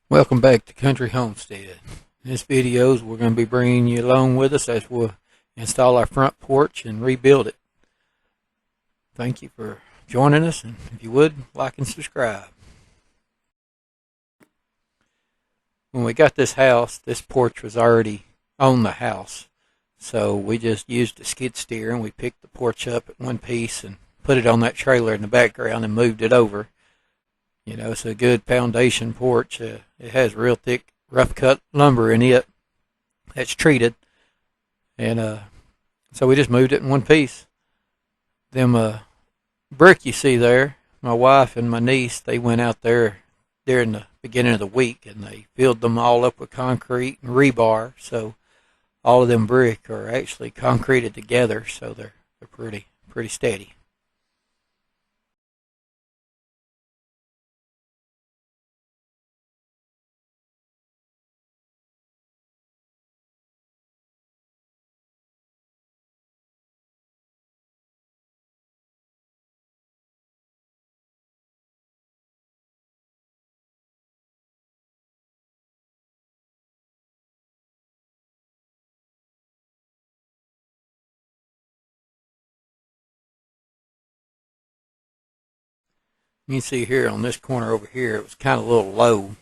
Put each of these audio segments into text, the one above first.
Welcome back to Country Homestead. In this video, we're going to be bringing you along with us as we'll install our front porch and rebuild it. Thank you for joining us, and if you would, like and subscribe. When we got this house, this porch was already on the house, so we just used a skid steer and we picked the porch up at one piece and put it on that trailer in the background and moved it over. You know, it's a good foundation porch. It has real thick, rough cut lumber in it that's treated. And so we just moved it in one piece. Them brick you see there, my wife and my niece, they went out there during the beginning of the week and they filled them all up with concrete and rebar. So all of them brick are actually concreted together, so they're pretty steady. You can see here on this corner over here, it was kind of a little low.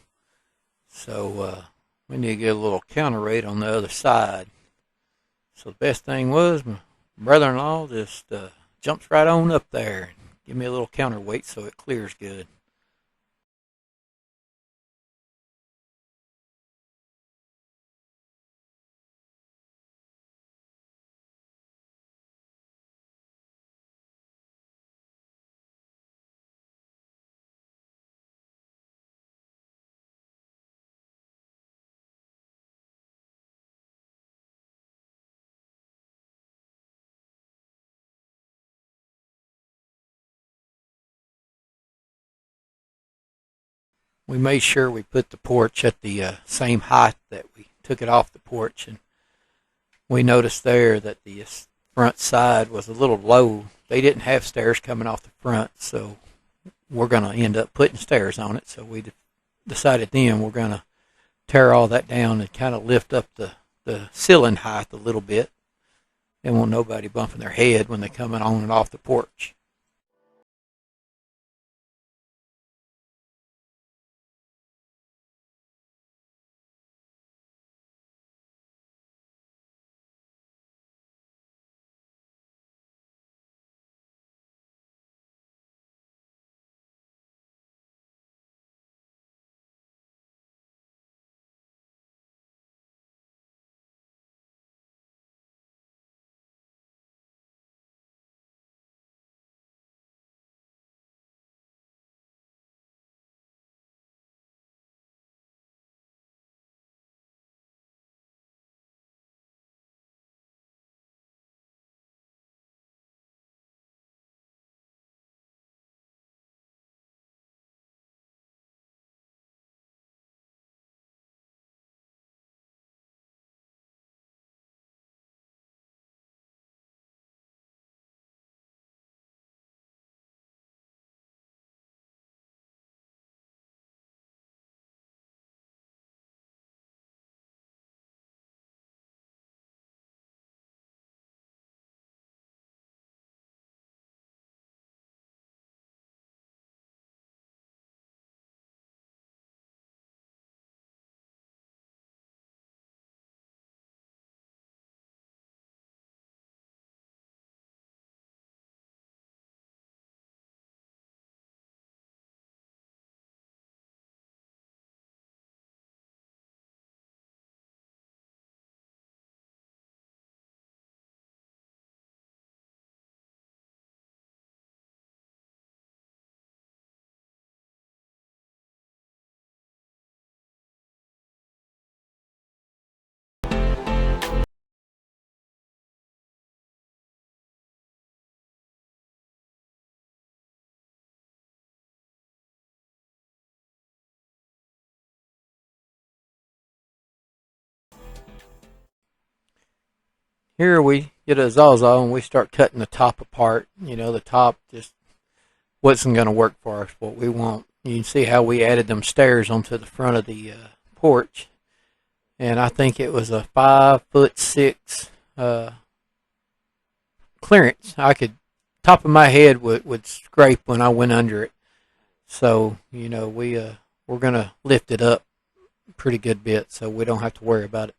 So we need to get a little counterweight on the other side. So the best thing was my brother-in-law just jumps right on up there and give me a little counterweight so it clears good. We made sure we put the porch at the same height that we took it off the porch, and we noticed there that the front side was a little low. They didn't have stairs coming off the front, so we're going to end up putting stairs on it. So we decided then we're going to tear all that down and kind of lift up the ceiling height a little bit. They won't nobody bumping their head when they're coming on and off the porch. Here we get a Sawzall and we start cutting the top apart. You know, the top just wasn't going to work for us. What we want You can see how we added them stairs onto the front of the porch. And I think it was a 5'6" clearance. I could, top of my head would scrape when I went under it. So, you know, we're going to lift it up a pretty good bit so we don't have to worry about it.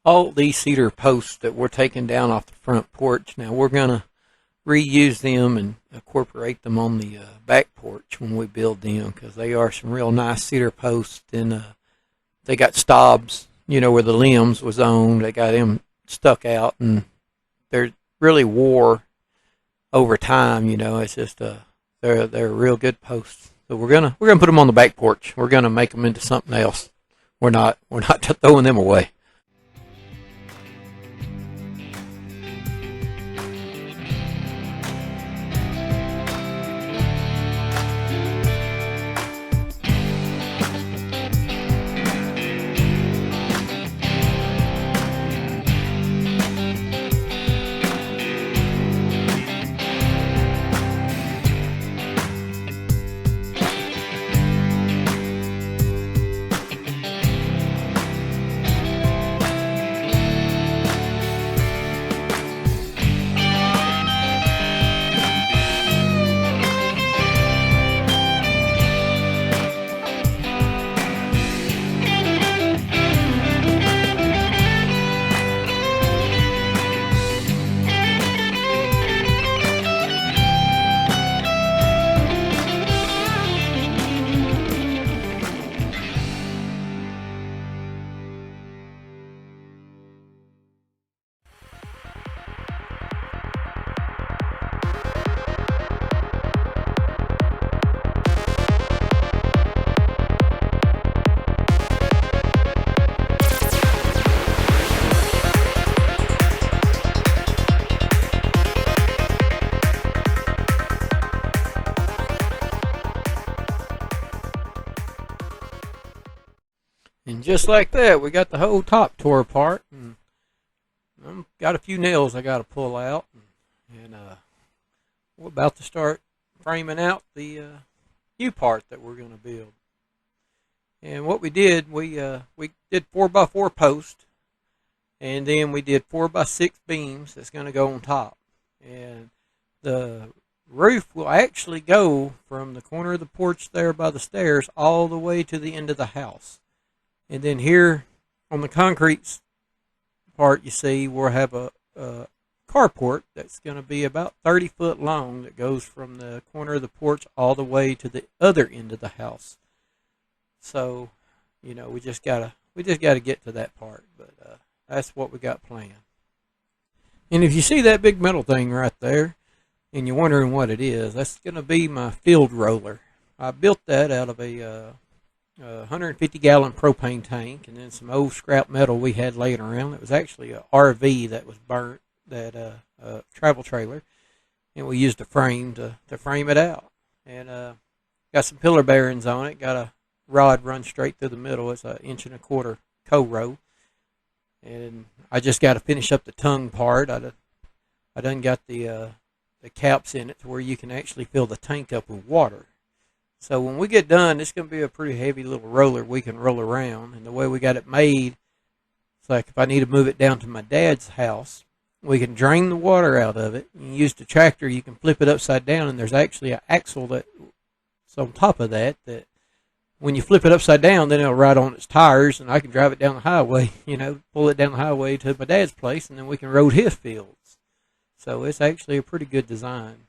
All these cedar posts that we're taking down off the front porch, now we're going to reuse them and incorporate them on the back porch when we build them, because they are some real nice cedar posts. And they got stobs, you know, where the limbs was on. They got them stuck out, and they're really wore over time. You know, it's just they're real good posts. So we're gonna put them on the back porch. We're gonna make them into something else. We're not throwing them away. And just like that, we got the whole top tore apart. And I've got a few nails I got to pull out. And we're about to start framing out the new part that we're going to build. And what we did, we did 4x4 posts. And then we did 4x6 beams that's going to go on top. And the roof will actually go from the corner of the porch there by the stairs all the way to the end of the house. And then here on the concrete part, you see we'll have a carport that's going to be about 30 foot long that goes from the corner of the porch all the way to the other end of the house. So, we just gotta get to that part, but that's what we got planned. And if you see that big metal thing right there, and you're wondering what it is, that's going to be my field roller. I built that out of a 150-gallon propane tank and then some old scrap metal we had laying around. It was actually a RV that was burnt, that travel trailer, and we used a frame to frame it out. And got some pillar bearings on it. Got a rod run straight through the middle. It's 1.25 inch co-row. And I just got to finish up the tongue part. I done got the caps in it to where you can actually fill the tank up with water. So when we get done, it's going to be a pretty heavy little roller we can roll around. And the way we got it made, it's like if I need to move it down to my dad's house, we can drain the water out of it. You use the tractor, you can flip it upside down, and there's actually an axle that's on top of that when you flip it upside down, then it'll ride on its tires, and I can drive it down the highway, pull it down the highway to my dad's place, and then we can road his fields. So it's actually a pretty good design.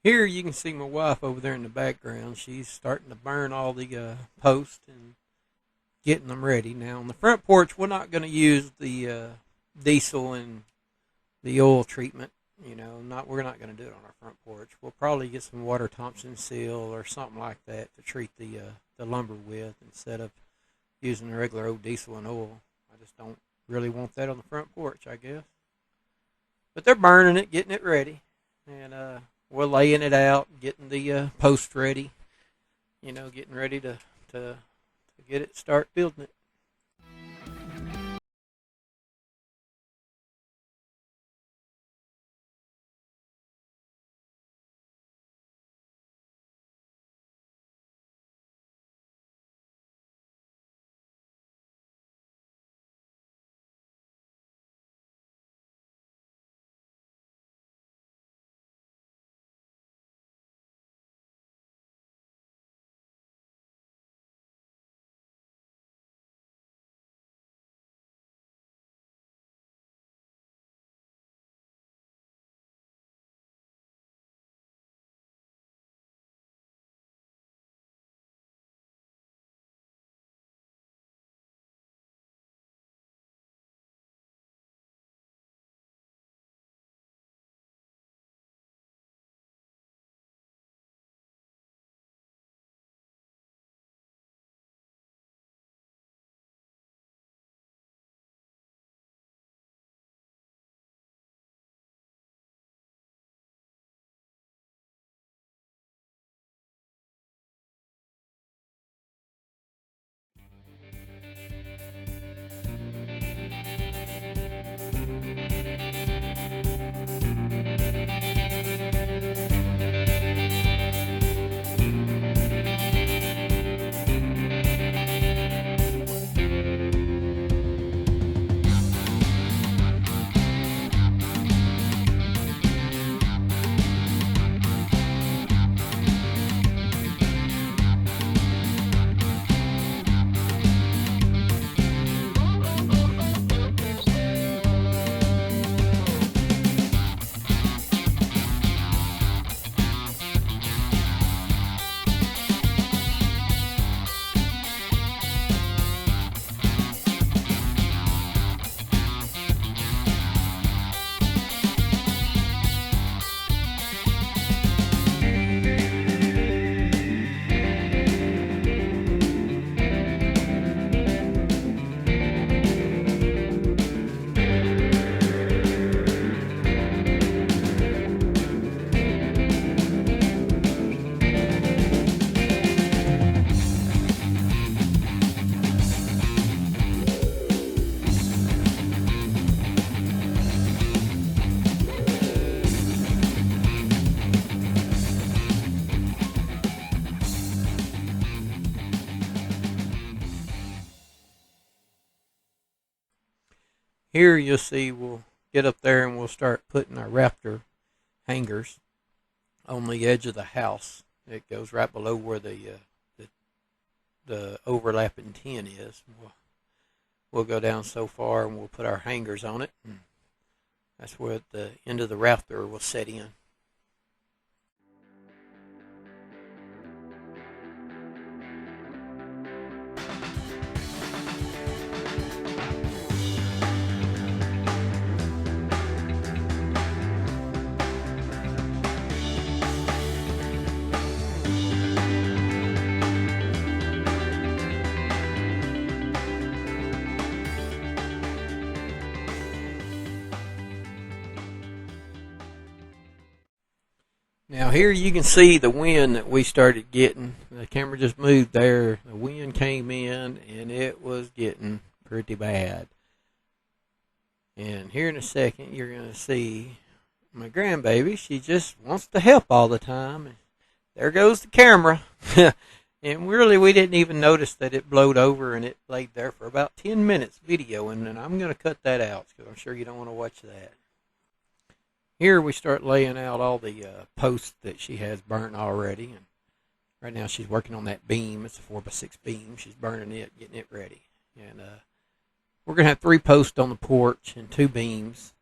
Here you can see my wife over there in the background. She's starting to burn all the posts and getting them ready. Now on the front porch, we're not going to use the diesel and the oil treatment. We're not going to do it on our front porch. We'll probably get some water Thompson seal or something like that to treat the lumber with instead of using the regular old diesel and oil. I just don't really want that on the front porch, I guess. But they're burning it, getting it ready, and we're laying it out, getting the post ready, getting ready to get it, start building it. Here you'll see we'll get up there and we'll start putting our rafter hangers on the edge of the house. It goes right below where the overlapping tin is. We'll go down so far and we'll put our hangers on it. And that's where the end of the rafter will set in. Now here you can see the wind that we started getting. The camera just moved there. The wind came in and it was getting pretty bad. And here in a second you're going to see my grandbaby. She just wants to help all the time. And there goes the camera. And really we didn't even notice that it blowed over and it laid there for about 10 minutes videoing. And I'm going to cut that out because I'm sure you don't want to watch that. Here we start laying out all the posts that she has burnt already. And right now she's working on that beam. It's a 4x6 beam. She's burning it, getting it ready. And we're going to have 3 posts on the porch and 2 beams.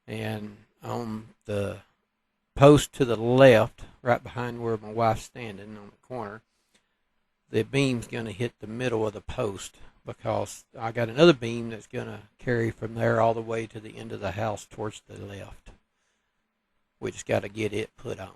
And on the post to the left, right behind where my wife's standing on the corner, the beam's going to hit the middle of the post because I got another beam that's going to carry from there all the way to the end of the house towards the left. We just got to get it put on.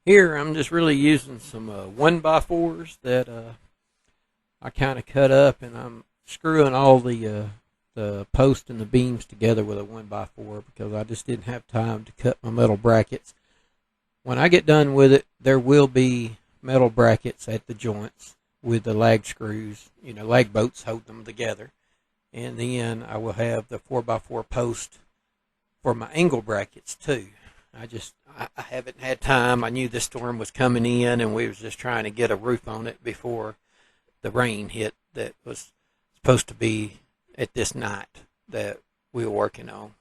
Here I'm just really using some 1x4s that I kind of cut up, and I'm screwing all the post and the beams together with a 1x4 because I just didn't have time to cut my metal brackets. When I get done with it, there will be metal brackets at the joints with the lag screws, lag bolts hold them together. And then I will have the 4x4 post for my angle brackets too. I haven't had time. I knew this storm was coming in, and we was just trying to get a roof on it before the rain hit that was supposed to be at this night that we were working on.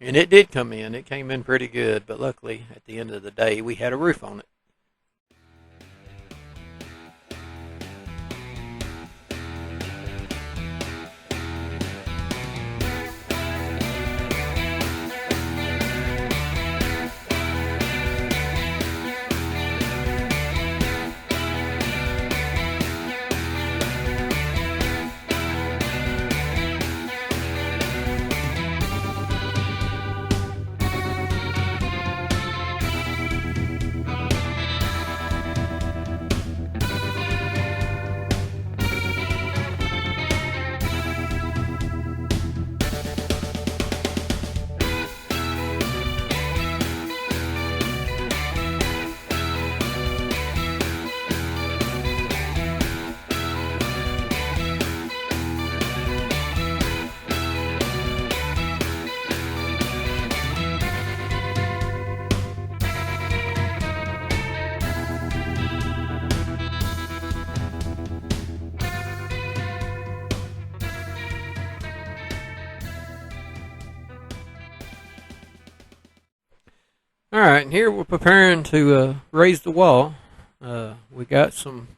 And it did come in. It came in pretty good, but luckily at the end of the day we had a roof on it. Alright, and here we're preparing to raise the wall. We got some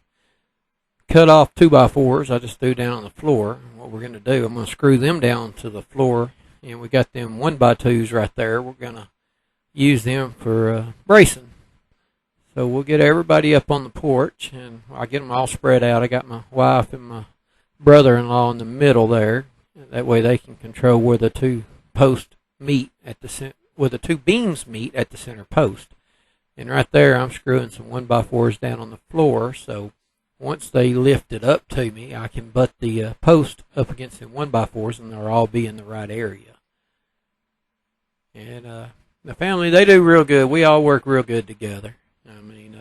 cut off 2x4s I just threw down on the floor. What we're going to do, I'm going to screw them down to the floor, and we got them 1x2s right there. We're going to use them for bracing. So we'll get everybody up on the porch, and I'll get them all spread out. I got my wife and my brother-in-law in the middle there. That way they can control where the two posts meet at the center, where the two beams meet at the center post. And right there, I'm screwing some 1x4s down on the floor, so once they lift it up to me, I can butt the post up against the 1x4s, and they'll all be in the right area. And the family, they do real good. We all work real good together. I mean,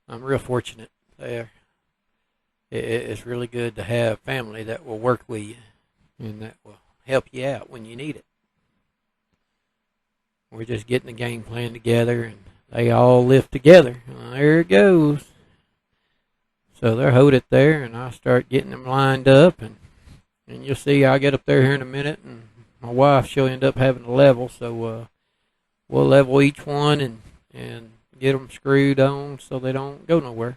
I'm real fortunate there. It's really good to have family that will work with you and that will help you out when you need it. We're just getting the game plan together, and they all live together. Well, there it goes. So they'll hold it there, and I'll start getting them lined up, and you'll see I'll get up there here in a minute, and my wife, she'll end up having a level, so we'll level each one and get them screwed on so they don't go nowhere.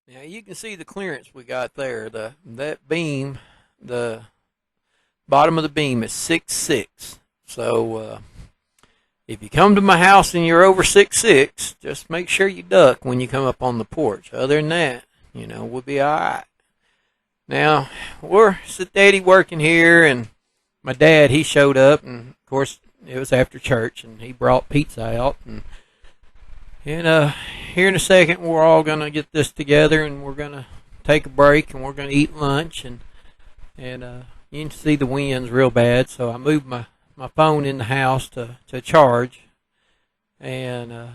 Now you can see the clearance we got there. That beam, the bottom of the beam is 6'6". So if you come to my house and you're over 6'6", just make sure you duck when you come up on the porch. Other than that, we'll be all right. Now we're daddy working here, and my dad, he showed up, and of course it was after church, and he brought pizza out, and here in a second, we're all going to get this together, and we're going to take a break, and we're going to eat lunch, and you can see the wind's real bad, so I moved my phone in the house to charge, and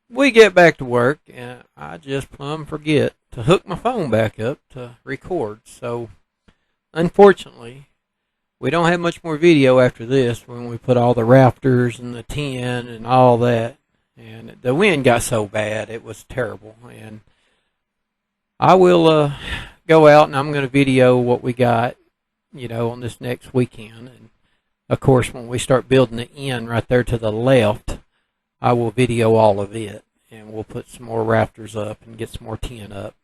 we get back to work, and I just plumb forget to hook my phone back up to record. So unfortunately, we don't have much more video after this when we put all the rafters and the tin and all that. And the wind got so bad, it was terrible. And I will go out, and I'm going to video what we got, on this next weekend. And of course, when we start building the end right there to the left, I will video all of it. And we'll put some more rafters up and get some more tin up.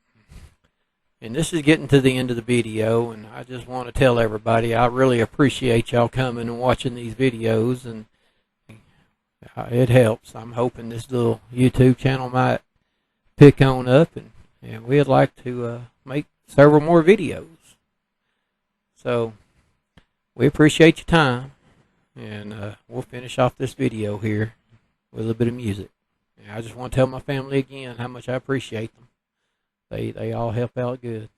And this is getting to the end of the video, and I just want to tell everybody I really appreciate y'all coming and watching these videos, and it helps. I'm hoping this little YouTube channel might pick on up, and we'd like to make several more videos. So we appreciate your time, and we'll finish off this video here with a little bit of music. And I just want to tell my family again how much I appreciate them. They all help out good.